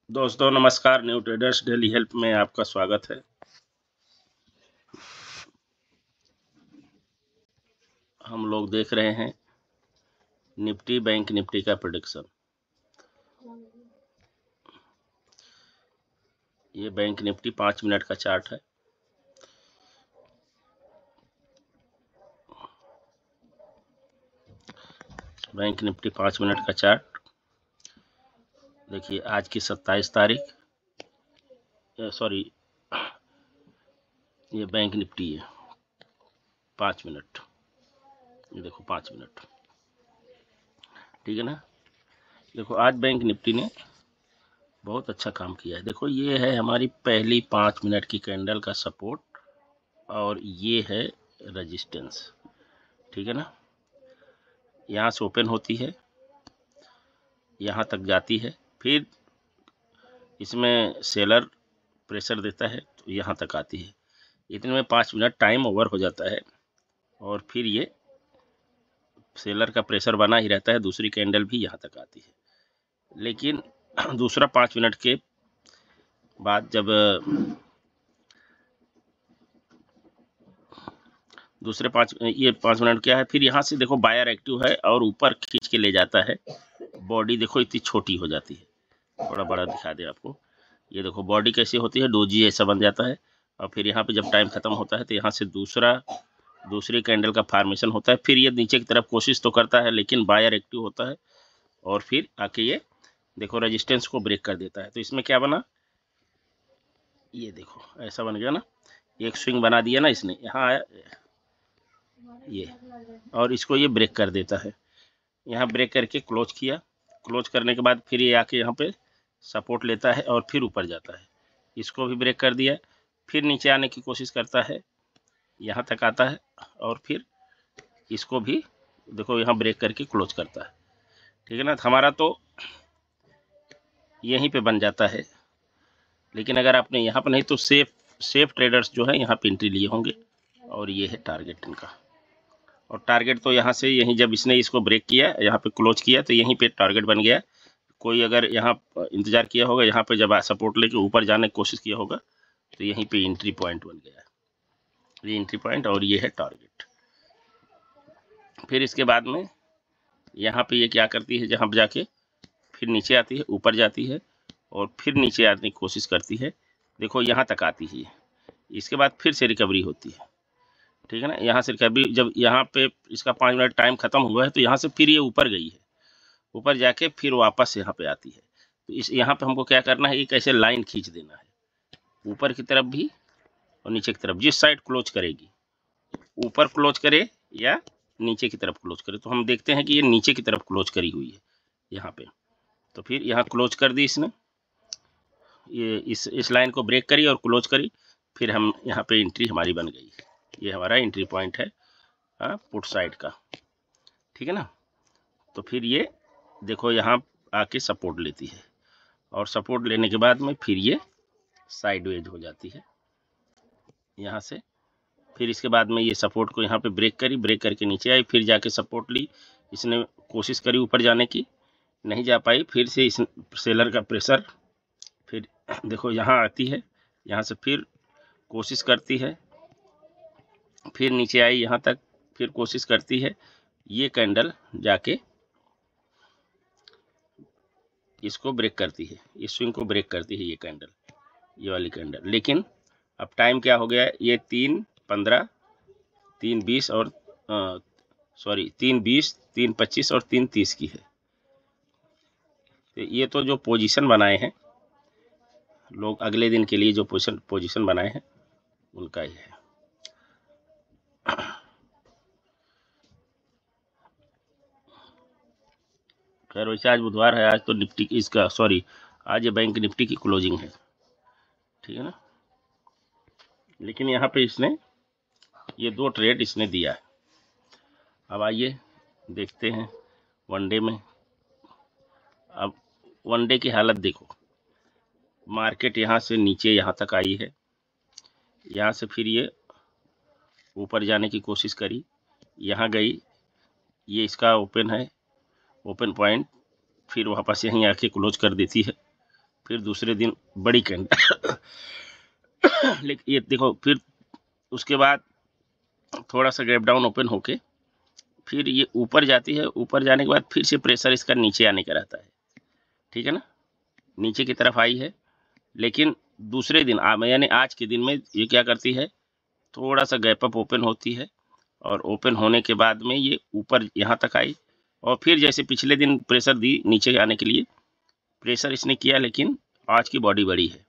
दोस्तों नमस्कार, new traders daily help में आपका स्वागत है। हम लोग देख रहे हैं निफ्टी बैंक निफ्टी का प्रेडिक्शन। ये बैंक निफ्टी 5 मिनट का चार्ट है। बैंक निफ्टी 5 मिनट का चार्ट देखिए, आज की 27 तारीख, सॉरी, ये बैंक निफ्टी है 5 मिनट। ये देखो 5 मिनट, ठीक है ना। देखो आज बैंक निफ्टी ने बहुत अच्छा काम किया है। देखो ये है हमारी पहली 5 मिनट की कैंडल का सपोर्ट और ये है रेजिस्टेंस, ठीक है ना। यहाँ से ओपन होती है, यहाँ तक जाती है, फिर इसमें सेलर प्रेशर देता है तो यहाँ तक आती है। इतने में 5 मिनट टाइम ओवर हो जाता है और फिर ये सेलर का प्रेशर बना ही रहता है। दूसरी कैंडल भी यहाँ तक आती है, लेकिन दूसरा 5 मिनट के बाद जब दूसरे 5 मिनट क्या है, फिर यहाँ से देखो बायर एक्टिव है और ऊपर खींच के ले जाता है। बॉडी देखो इतनी छोटी हो जाती है, थोड़ा बड़ा दिखा दे आपको। ये देखो बॉडी कैसी होती है, डोजी ऐसा बन जाता है। और फिर यहाँ पे जब टाइम खत्म होता है तो यहाँ से दूसरी कैंडल का फॉर्मेशन होता है। फिर ये नीचे की तरफ कोशिश तो करता है, लेकिन बायर एक्टिव होता है और फिर आके ये देखो रेजिस्टेंस को ब्रेक कर देता है। तो इसमें क्या बना, ये देखो ऐसा बन गया ना, एक स्विंग बना दिया ना इसने, यहाँ आया ये, और इसको ये ब्रेक कर देता है। यहाँ ब्रेक करके क्लोज किया, क्लोज करने के बाद फिर ये आके यहाँ पे सपोर्ट लेता है और फिर ऊपर जाता है। इसको भी ब्रेक कर दिया, फिर नीचे आने की कोशिश करता है, यहाँ तक आता है और फिर इसको भी देखो यहाँ ब्रेक करके क्लोज करता है, ठीक है ना। हमारा तो यहीं पे बन जाता है, लेकिन अगर आपने यहाँ पर नहीं तो सेफ ट्रेडर्स जो है यहाँ पे एंट्री लिए होंगे। और ये है टारगेट इनका, और टारगेट तो यहाँ से यहीं जब इसने इसको ब्रेक किया, यहाँ पे क्लोज किया तो यहीं पे टारगेट बन गया। कोई अगर यहाँ इंतजार किया होगा, यहाँ पे जब सपोर्ट लेके ऊपर जाने की कोशिश किया होगा तो यहीं पे एंट्री पॉइंट बन गया। ये एंट्री पॉइंट और ये है टारगेट। फिर इसके बाद में यहाँ पे ये क्या करती है, जहाँ जाके फिर नीचे आती है, ऊपर जाती है और फिर नीचे आने की कोशिश करती है। देखो यहाँ तक आती है, इसके बाद फिर से रिकवरी होती है, ठीक है ना। यहाँ से रिकवरी, जब यहाँ पे इसका 5 मिनट टाइम खत्म हुआ है तो यहाँ से फिर ये ऊपर गई है, ऊपर जाके फिर वापस यहाँ पे आती है। तो इस यहाँ पे हमको क्या करना है, एक ऐसे लाइन खींच देना है, ऊपर की तरफ भी और नीचे की तरफ, जिस साइड क्लोज करेगी, ऊपर क्लोज करे या नीचे की तरफ क्लोज करे। तो हम देखते हैं कि ये नीचे की तरफ क्लोज करी हुई है यहाँ पे, तो फिर यहाँ क्लोज कर दी इसने, ये इस लाइन को ब्रेक करी और क्लोज करी, फिर हम यहाँ पे एंट्री हमारी बन गई। ये हमारा एंट्री पॉइंट है पुट साइड का, ठीक है ना। तो फिर ये देखो यहाँ आके सपोर्ट लेती है और सपोर्ट लेने के बाद में फिर ये साइडवेज हो जाती है यहाँ से। फिर इसके बाद में ये सपोर्ट को यहाँ पे ब्रेक करी, ब्रेक करके नीचे आई, फिर जाके सपोर्ट ली। इसने कोशिश करी ऊपर जाने की, नहीं जा पाई। फिर से इस सेलर का प्रेशर, फिर देखो यहाँ आती है, यहाँ से फिर कोशिश करती है, फिर नीचे आई यहाँ तक, फिर कोशिश करती है। ये कैंडल जाके इसको ब्रेक करती है, इस स्विंग को ब्रेक करती है ये कैंडल, ये वाली कैंडल। लेकिन अब टाइम क्या हो गया है, ये 3:15, 3:20 और 3:20, 3:25 और 3:30 की है। तो ये तो जो पोजीशन बनाए हैं लोग अगले दिन के लिए, जो पोजीशन बनाए हैं उनका ही है। खैर वैसे आज बुधवार है, आज तो निफ्टी इसका आज ये बैंक निफ्टी की क्लोजिंग है, ठीक है ना। लेकिन यहाँ पे इसने ये 2 ट्रेड इसने दिया है। अब आइए देखते हैं वनडे में। अब वनडे की हालत देखो, मार्केट यहाँ से नीचे यहाँ तक आई है, यहाँ से फिर ये ऊपर जाने की कोशिश करी, यहाँ गई, ये इसका ओपन है, ओपन पॉइंट फिर वापस यहीं आके क्लोज कर देती है। फिर दूसरे दिन बड़ी कैंडल लेकिन ये देखो, फिर उसके बाद थोड़ा सा गैप डाउन ओपन होके फिर ये ऊपर जाती है। ऊपर जाने के बाद फिर से प्रेशर इसका नीचे आने का रहता है, ठीक है ना, नीचे की तरफ आई है। लेकिन दूसरे दिन यानी आज के दिन में ये क्या करती है, थोड़ा सा गैप अप ओपन होती है और ओपन होने के बाद में ये ऊपर यहाँ तक आई और फिर जैसे पिछले दिन प्रेशर दी नीचे आने के लिए, प्रेशर इसने किया, लेकिन आज की बॉडी बड़ी है।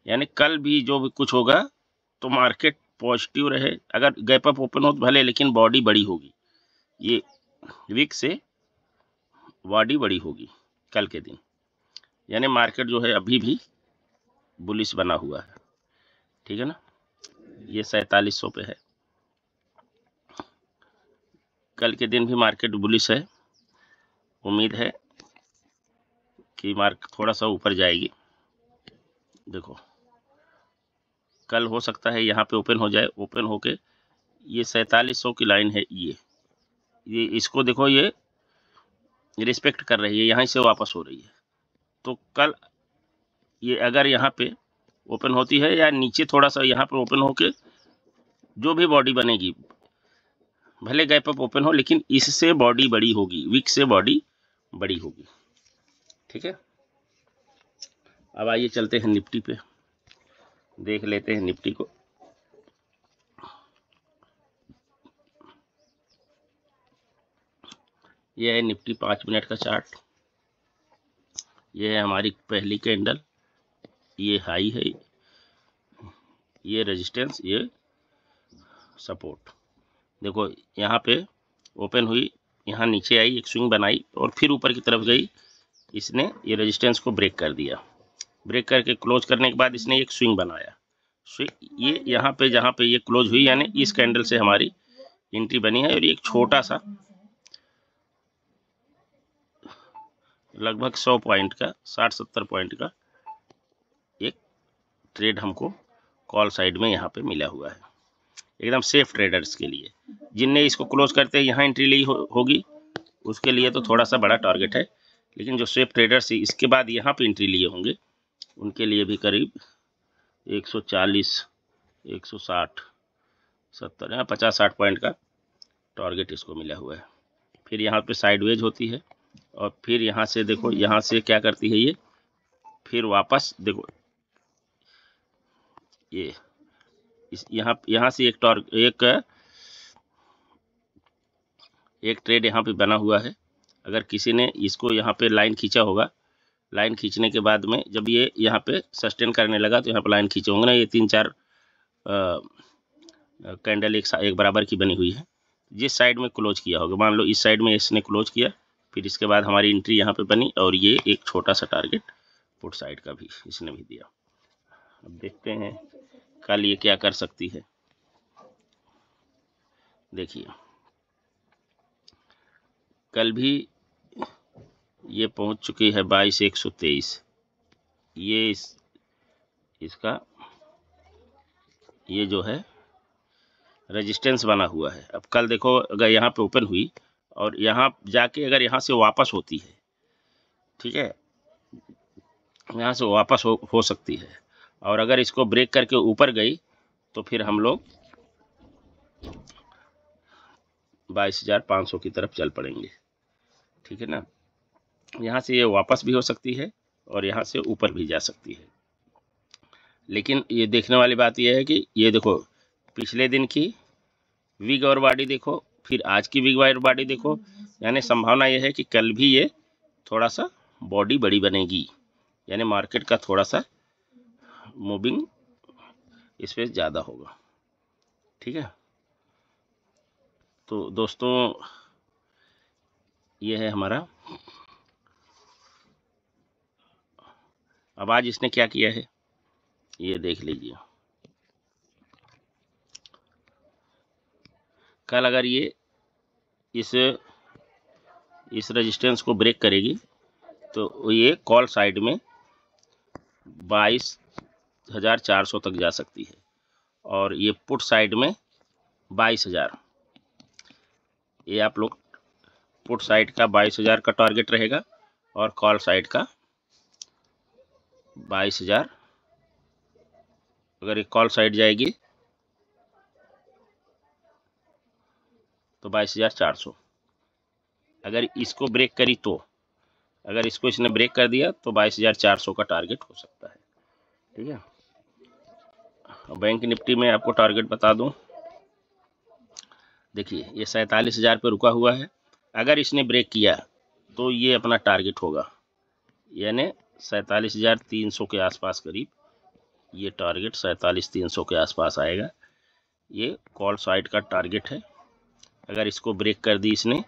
यानी कल भी जो भी कुछ होगा तो मार्केट पॉजिटिव रहे। अगर गैप अप ओपन हो तो भले, लेकिन बॉडी बड़ी होगी। ये वीक से बॉडी बड़ी होगी कल के दिन, यानी मार्केट जो है अभी भी बुलिश बना हुआ है, ठीक है ना। ये 4700 पे है। कल के दिन भी मार्केट बुलिश है। उम्मीद है कि मार्केट थोड़ा सा ऊपर जाएगी। देखो कल हो सकता है यहाँ पे ओपन हो जाए, ओपन होके ये 4700 की लाइन है, ये इसको देखो, ये रिस्पेक्ट कर रही है, यहाँ से वापस हो रही है। तो कल ये अगर यहाँ पे ओपन होती है या नीचे थोड़ा सा यहाँ पे ओपन होके जो भी बॉडी बनेगी, भले गैप अप ओपन हो, लेकिन इससे बॉडी बड़ी होगी, वीक से बॉडी बड़ी होगी, ठीक है। अब आइए चलते हैं निफ्टी पे, देख लेते हैं निफ्टी को। यह है निफ्टी 5 मिनट का चार्ट। यह है हमारी पहली कैंडल, ये हाई है, ये रेजिस्टेंस, ये सपोर्ट। देखो यहाँ पे ओपन हुई, यहाँ नीचे आई, एक स्विंग बनाई और फिर ऊपर की तरफ गई। इसने ये रेजिस्टेंस को ब्रेक कर दिया। ब्रेक करके क्लोज करने के बाद इसने एक स्विंग बनाया। ये यहाँ पे जहाँ पे ये क्लोज हुई, यानी इस कैंडल से हमारी एंट्री बनी है। और एक छोटा सा लगभग 100 पॉइंट का, 60-70 पॉइंट का एक ट्रेड हमको कॉल साइड में यहाँ पे मिला हुआ है, एकदम सेफ ट्रेडर्स के लिए। जिनने इसको क्लोज करते यहाँ एंट्री ली होगी उसके लिए तो थोड़ा सा बड़ा टारगेट है, लेकिन जो सेफ ट्रेडर्स इसके बाद यहाँ पे एंट्री लिए होंगे उनके लिए भी करीब 140, 160, 70 या 50-60 पॉइंट का टारगेट इसको मिला हुआ है। फिर यहाँ पे साइडवेज होती है और फिर यहाँ से देखो, यहाँ से क्या करती है ये, फिर वापस देखो ये यहाँ से एक ट्रेड यहाँ पे बना हुआ है। अगर किसी ने इसको यहाँ पे लाइन खींचा होगा, लाइन खींचने के बाद में जब ये यहाँ पे सस्टेन करने लगा तो यहाँ पे लाइन खींचे होंगे ना, ये 3-4 कैंडल एक बराबर की बनी हुई है। जिस साइड में क्लोज किया होगा, मान लो इस साइड में इसने क्लोज किया, फिर इसके बाद हमारी एंट्री यहाँ पे बनी और ये एक छोटा सा टारगेट पुट साइड का भी इसने भी दिया। अब देखते हैं कल ये क्या कर सकती है। देखिए कल भी ये पहुंच चुकी है 22,123। ये इसका ये जो है रेजिस्टेंस बना हुआ है। अब कल देखो अगर यहाँ पे ओपन हुई और यहाँ जाके अगर यहाँ से वापस होती है, ठीक है, यहाँ से वापस हो सकती है, और अगर इसको ब्रेक करके ऊपर गई तो फिर हम लोग 22,500 की तरफ चल पड़ेंगे, ठीक है ना। यहाँ से ये वापस भी हो सकती है और यहाँ से ऊपर भी जा सकती है। लेकिन ये देखने वाली बात यह है कि ये देखो पिछले दिन की विग और बॉडी देखो, फिर आज की विग और बॉडी देखो, यानी संभावना यह है कि कल भी ये थोड़ा सा बॉडी बड़ी बनेगी, यानी मार्केट का थोड़ा सा मूविंग इस पे ज़्यादा होगा, ठीक है। तो दोस्तों ये है हमारा। अब आज इसने क्या किया है ये देख लीजिए। कल अगर ये इस रेजिस्टेंस को ब्रेक करेगी तो ये कॉल साइड में 22,400 तक जा सकती है और ये पुट साइड में 22,000। ये आप लोग पुट साइड का 22,000 का टारगेट रहेगा और कॉल साइड का 22,000। अगर एक कॉल साइड जाएगी तो 22,400। अगर इसको ब्रेक करी तो, अगर इसको इसने ब्रेक कर दिया तो 22,400 का टारगेट हो सकता है। ठीक है, बैंक निफ्टी में आपको टारगेट बता दूं, देखिए ये 47,000 पे रुका हुआ है। अगर इसने ब्रेक किया तो ये अपना टारगेट होगा, यानी 47,300 के आसपास करीब ये टारगेट 47,300 के आसपास आएगा। ये कॉल साइड का टारगेट है। अगर इसको ब्रेक कर दी इसने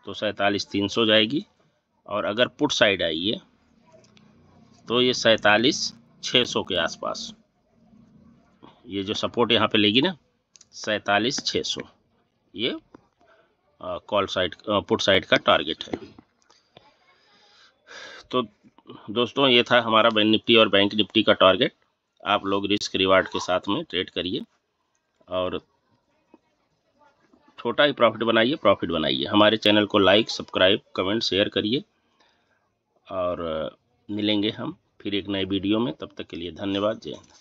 तो 47,300 जाएगी, और अगर पुट साइड आई है तो ये 47,600 के आसपास, ये जो सपोर्ट यहाँ पे लेगी ना 47,600, ये कॉल साइड पुट साइड का टारगेट है। तो दोस्तों ये था हमारा बैंक निफ्टी और बैंक निफ्टी का टारगेट। आप लोग रिस्क रिवार्ड के साथ में ट्रेड करिए और छोटा ही प्रॉफिट बनाइए। हमारे चैनल को लाइक, सब्सक्राइब, कमेंट, शेयर करिए, और मिलेंगे हम फिर एक नए वीडियो में। तब तक के लिए धन्यवाद। जय हिंद।